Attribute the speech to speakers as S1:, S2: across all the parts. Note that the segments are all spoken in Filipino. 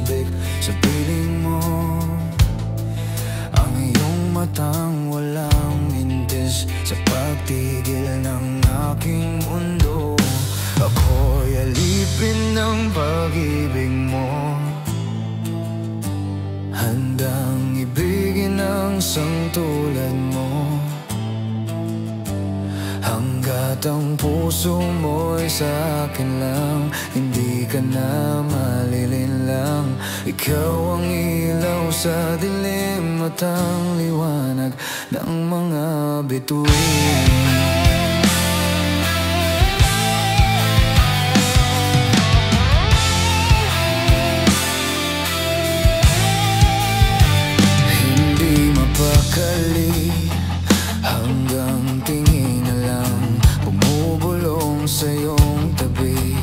S1: sabik sa piling mo. Ang iyong matang walang mintis sa pagtigil ng aking mundo. Ako'y alipin ng pag-ibig mo, handang ibigin ang isang tulad mo. Hanggat ang puso mo'y sa akin lang, hindi ka na malilinlang. Ikaw ang ilaw sa dilim at ang liwanag ng mga bituin. Hanggang tingin na lang bumubulong sa iyong tabi,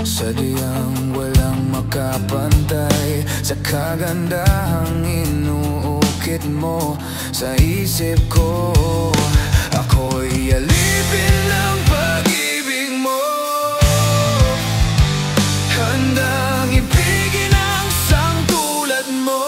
S1: sadyang walang makapantay sa kagandahang inuukit mo sa isip ko. Ako'y alipin ng pag-ibig mo, handang ibigin ang isang tulad mo.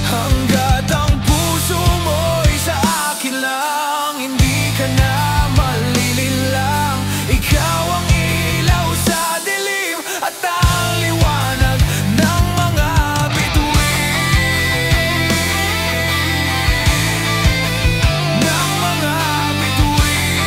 S1: Hanggat ang puso mo'y sa akin lang, hindi ka na malilinlang. Ikaw ang ilaw sa dilim at ang liwanag ng mga bituin. Ng mga bituin.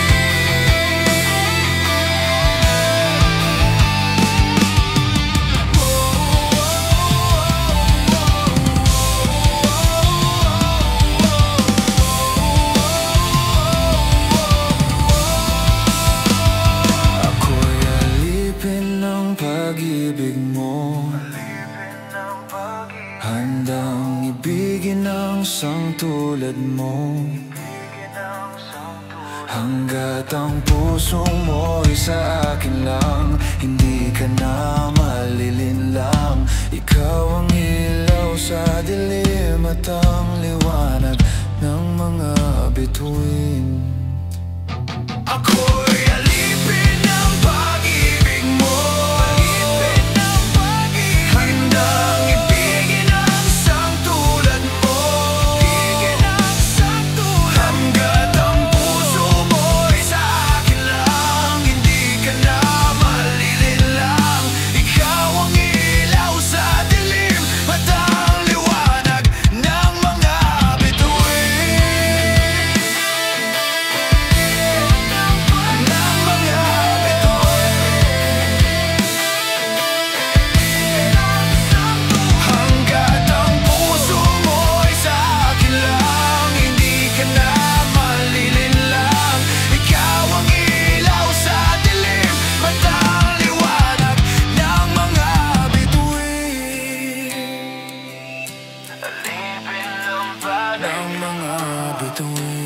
S1: Ako'y alipin ng pag-ibig mo, handang ibigin ang isang tulad mo. Hanggat ang puso mo'y sa akin lang, hindi ka na malilinlang. Ikaw ang ilaw sa dilim at ang liwanag ng mga bituin. Ako'y alipin ng pag-ibig mo, handang ibigin ang isang tulad mo. Hanggat ang puso mo'y sa akin lang, hindi ka na malilinlang. Ikaw ang ilaw sa dilim at ang liwanag ng mga bituin. Ng mga bituin. Hanggat ang puso mo'y sa akin lang, hindi ka na malilinlang. Ikaw ang ilaw sa dilim at ang liwanag ng mga bituin. Alipin ng mga bituin.